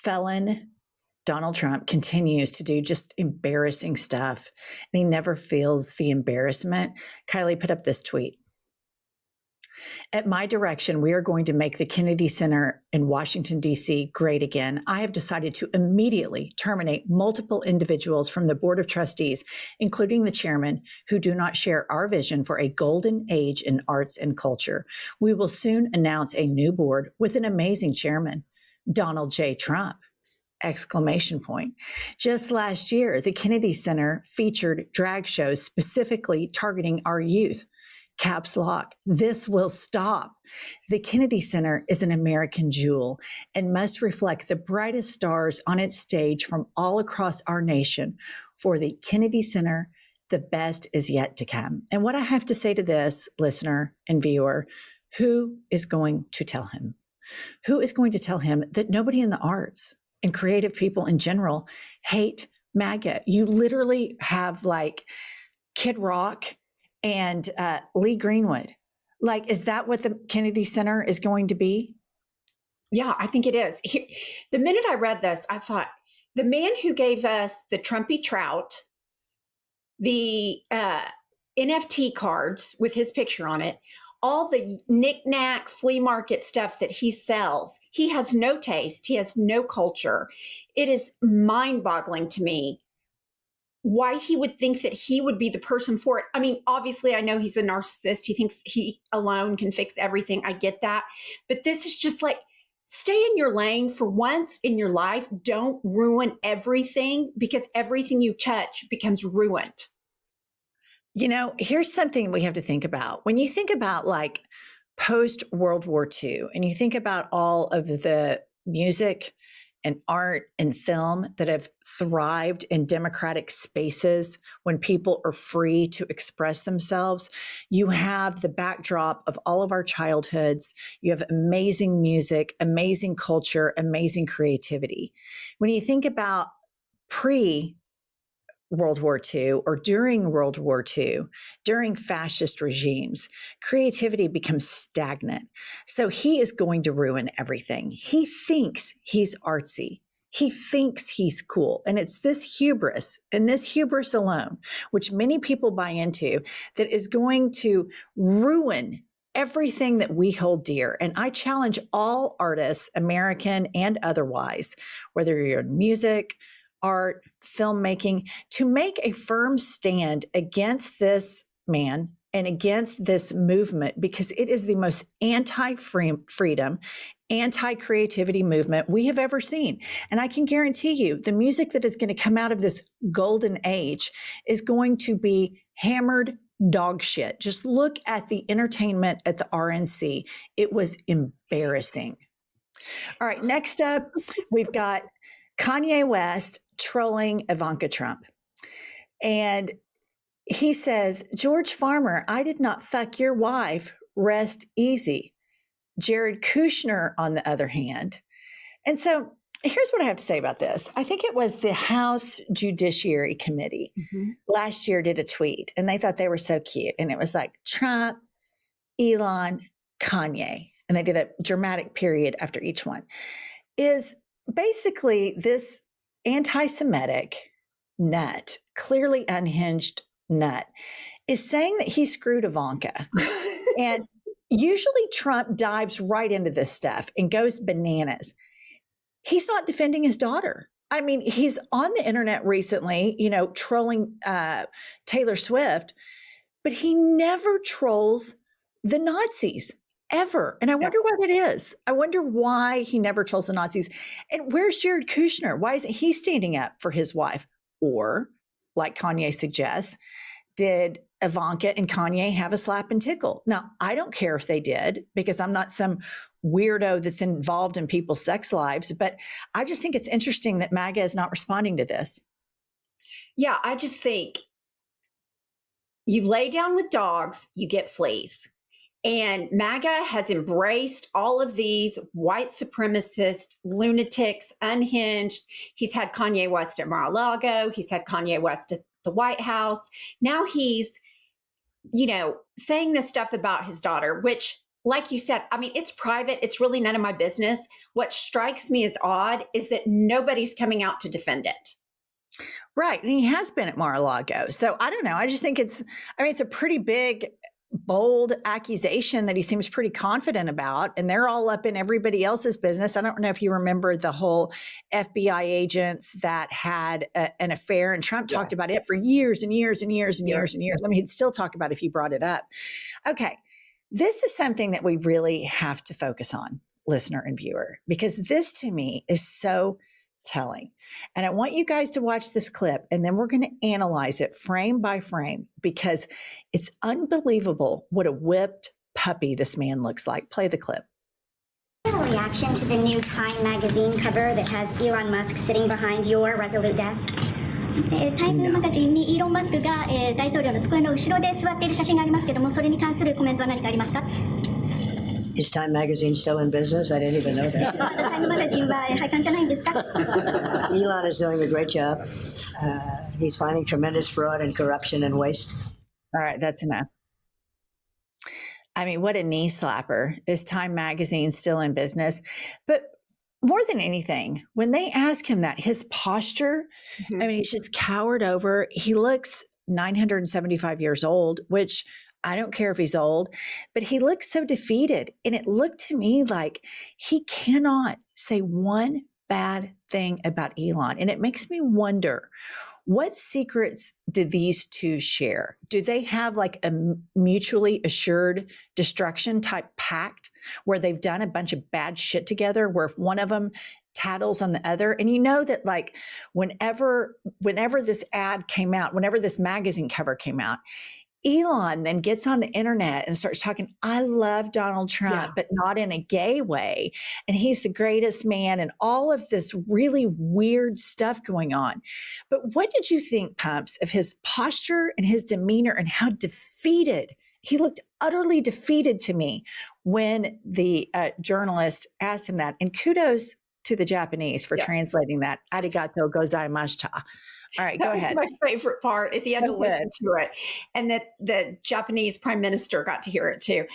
Felon Donald Trump continues to do just embarrassing stuff, and he never feels the embarrassment. Kylie put up this tweet. At my direction, we are going to make the Kennedy Center in Washington, D.C. great again. I have decided to immediately terminate multiple individuals from the Board of Trustees, including the chairman, who do not share our vision for a golden age in arts and culture. We will soon announce a new board with an amazing chairman, Donald J. Trump. Exclamation point. Just last year, the Kennedy Center featured drag shows specifically targeting our youth. Caps lock. This will stop. The Kennedy Center is an American jewel and must reflect the brightest stars on its stage from all across our nation. For the Kennedy Center, the best is yet to come. And what I have to say to this listener and viewer, who is going to tell him? Who is going to tell him that nobody in the arts and creative people in general hate MAGA? You literally have like Kid Rock and Lee Greenwood. Like, is that what the Kennedy Center is going to be? Yeah, I think it is. The minute I read this, I thought, the man who gave us the Trumpy Trout, the NFT cards with his picture on it, all the knick-knack flea market stuff that he sells, he has no taste. He has no culture. It is mind-boggling to me why he would think that he would be the person for it. I mean, obviously, I know he's a narcissist. He thinks he alone can fix everything. I get that. But this is just like, stay in your lane for once in your life. Don't ruin everything, because everything you touch becomes ruined. You know, here's something we have to think about. When you think about like post World War II, and you think about all of the music and art and film that have thrived in democratic spaces when people are free to express themselves, you have the backdrop of all of our childhoods. You have amazing music, amazing culture, amazing creativity. When you think about pre World War II or during World War II, during fascist regimes, creativity becomes stagnant. So he is going to ruin everything. He thinks he's artsy. He thinks he's cool. And it's this hubris and this hubris alone, which many people buy into, that is going to ruin everything that we hold dear. And I challenge all artists, American and otherwise, whether you're in music, art, filmmaking, to make a firm stand against this man and against this movement, because it is the most anti-freedom, anti-creativity movement we have ever seen. And I can guarantee you the music that is going to come out of this golden age is going to be hammered dog shit. Just look at the entertainment at the RNC. It was embarrassing. All right, next up, we've got Kanye West trolling Ivanka Trump. And he says, George Farmer, I did not fuck your wife. Rest easy. Jared Kushner, on the other hand. And so here's what I have to say about this. I think it was the House Judiciary Committee last year did a tweet, and they thought they were so cute. And it was like Trump, Elon, Kanye. And they did a dramatic period after each one. Is basically this anti-Semitic nut, clearly unhinged nut, is saying that he screwed Ivanka. And usually Trump dives right into this stuff and goes bananas. He's not defending his daughter. I mean, he's on the internet recently, trolling Taylor Swift, but he never trolls the Nazis. Ever. And I wonder what it is. I wonder why he never trolls the Nazis. And where's Jared Kushner? Why isn't he standing up for his wife? Or, like Kanye suggests, did Ivanka and Kanye have a slap and tickle? Now, I don't care if they did, because I'm not some weirdo that's involved in people's sex lives. But I just think it's interesting that MAGA is not responding to this. Yeah, I just think you lay down with dogs, you get fleas. And MAGA has embraced all of these white supremacist lunatics, unhinged. He's had Kanye West at Mar-a-Lago. He's had Kanye West at the White House. Now he's, saying this stuff about his daughter, which like you said, I mean, it's private. It's really none of my business. What strikes me as odd is that nobody's coming out to defend it. Right. And he has been at Mar-a-Lago. So I don't know. I just think it's a pretty big, bold accusation that he seems pretty confident about. And they're all up in everybody else's business. I don't know if you remember the whole FBI agents that had an affair, and Trump talked about it for years and years and years and years and years. I mean, he'd still talk about it if you brought it up. Okay. This is something that we really have to focus on, listener and viewer, because this to me is so telling. And I want you guys to watch this clip, and then we're going to analyze it frame by frame, because it's unbelievable what a whipped puppy this man looks like. Play the clip. Reaction to the new Time magazine cover that has Elon Musk sitting behind your Resolute desk? タイムマガジンにイーロン・マスクが、大統領の机の後ろで座っている写真がありますけども、それに関するコメントは何かありますか？ Is Time Magazine still in business? I didn't even know that. タイムマガジンは廃刊じゃないんですか？ Elon is doing a great job. He's finding tremendous fraud and corruption and waste. All right, that's enough. I mean, what a knee slapper. Is Time Magazine still in business? But more than anything, when they ask him that, his posture, I mean, he's just cowered over. He looks 975 years old, which I don't care if he's old, but he looks so defeated. And it looked to me like he cannot say one bad thing about Elon. And it makes me wonder, what secrets do these two share? Do they have like a mutually assured destruction type pact where they've done a bunch of bad shit together, where one of them tattles on the other? And you know that like whenever this ad came out, whenever this magazine cover came out, Elon then gets on the internet and starts talking, I love Donald Trump, but not in a gay way. And he's the greatest man, and all of this really weird stuff going on. But what did you think, Pumps, of his posture and his demeanor and how defeated he looked? Utterly defeated to me when the journalist asked him that. And kudos to the Japanese for translating that. Arigato gozaimashita. All right, go ahead. My favorite part is he had to listen to it, and that the Japanese prime minister got to hear it too.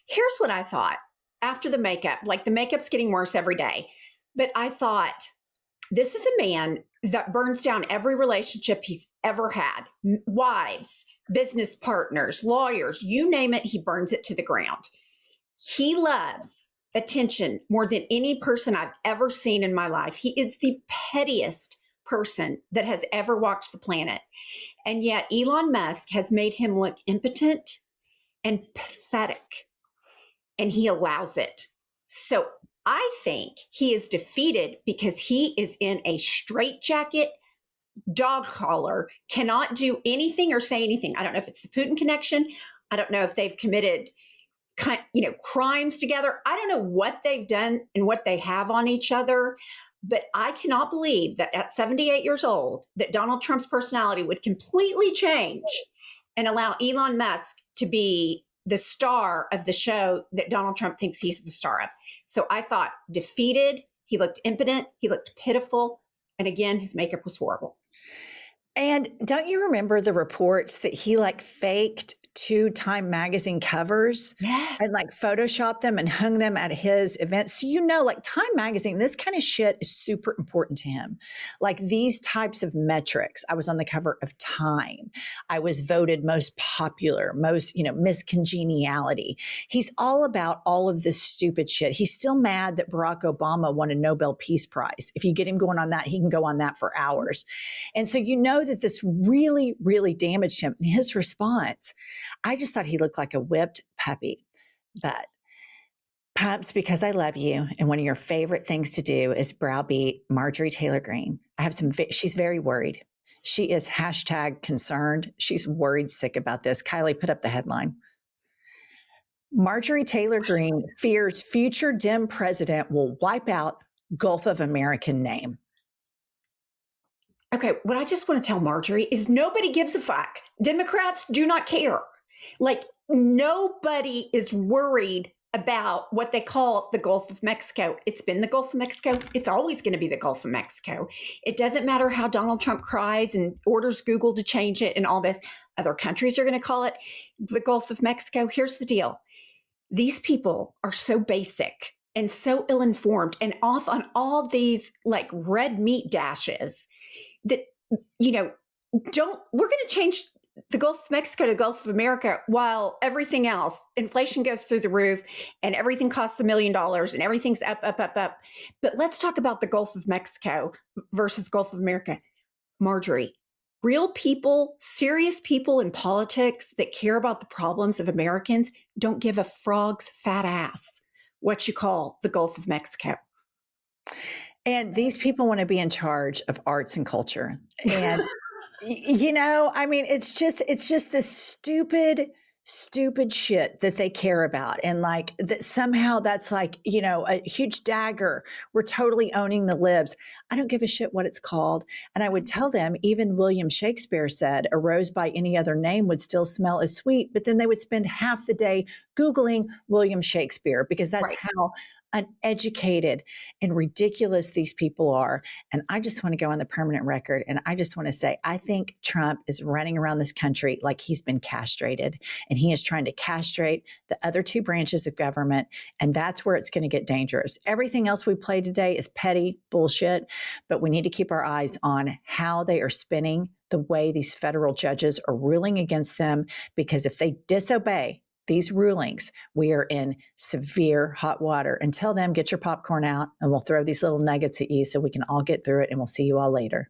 Here's what I thought after the makeup. Like, the makeup's getting worse every day, but I thought, this is a man that burns down every relationship he's ever had. Wives, business partners, lawyers, you name it, he burns it to the ground. He loves attention more than any person I've ever seen in my life. He is the pettiest person that has ever walked the planet. And yet Elon Musk has made him look impotent and pathetic, and he allows it. So I think he is defeated because he is in a straitjacket, dog collar, cannot do anything or say anything. I don't know if it's the Putin connection. I don't know if they've committed crimes together. I don't know what they've done and what they have on each other. But I cannot believe that at 78 years old, that Donald Trump's personality would completely change and allow Elon Musk to be the star of the show that Donald Trump thinks he's the star of. So I thought defeated, he looked impotent, he looked pitiful. And again, his makeup was horrible. And don't you remember the reports that he like faked 2 Time magazine covers and like photoshopped them and hung them at his events? So, like Time magazine, this kind of shit is super important to him. Like these types of metrics. I was on the cover of Time. I was voted most popular, most, Miss Congeniality. He's all about all of this stupid shit. He's still mad that Barack Obama won a Nobel Peace Prize. If you get him going on that, he can go on that for hours. And so that this really, really damaged him. And his response, I just thought he looked like a whipped puppy. But Pumps, because I love you, and one of your favorite things to do is browbeat Marjorie Taylor Greene. She's very worried. She is #concerned. She's worried sick about this. Kylie, put up the headline. Marjorie Taylor Greene fears future Dem president will wipe out Gulf of American name. Okay, what I just want to tell Marjorie is nobody gives a fuck. Democrats do not care. Like, nobody is worried about what they call the Gulf of Mexico. It's been the Gulf of Mexico. It's always going to be the Gulf of Mexico. It doesn't matter how Donald Trump cries and orders Google to change it and all this. Other countries are going to call it the Gulf of Mexico. Here's the deal. these people are so basic and so ill-informed and off on all these like red meat dashes that, you know, we're going to change the Gulf of Mexico to Gulf of America while everything else, inflation goes through the roof and everything costs $1 million and everything's up, up, up, up. But let's talk about the Gulf of Mexico versus Gulf of America. Marjorie, real people, serious people in politics that care about the problems of Americans don't give a frog's fat ass what you call the Gulf of Mexico. And these people want to be in charge of arts and culture. And you know, I mean, it's just this stupid shit that they care about. And like that somehow that's like, you know, a huge dagger. We're totally owning the libs. I don't give a shit what it's called. And I would tell them, even William Shakespeare said a rose by any other name would still smell as sweet, but then they would spend half the day Googling William Shakespeare because that's Right. how uneducated and ridiculous these people are. And I just want to go on the permanent record. And I just want to say, I think Trump is running around this country like he's been castrated, and he is trying to castrate the other two branches of government. And that's where it's going to get dangerous. Everything else we play today is petty bullshit, but we need to keep our eyes on how they are spinning the way these federal judges are ruling against them, because if they disobey these rulings, we are in severe hot water. Until then, get your popcorn out and we'll throw these little nuggets at you so we can all get through it, and we'll see you all later.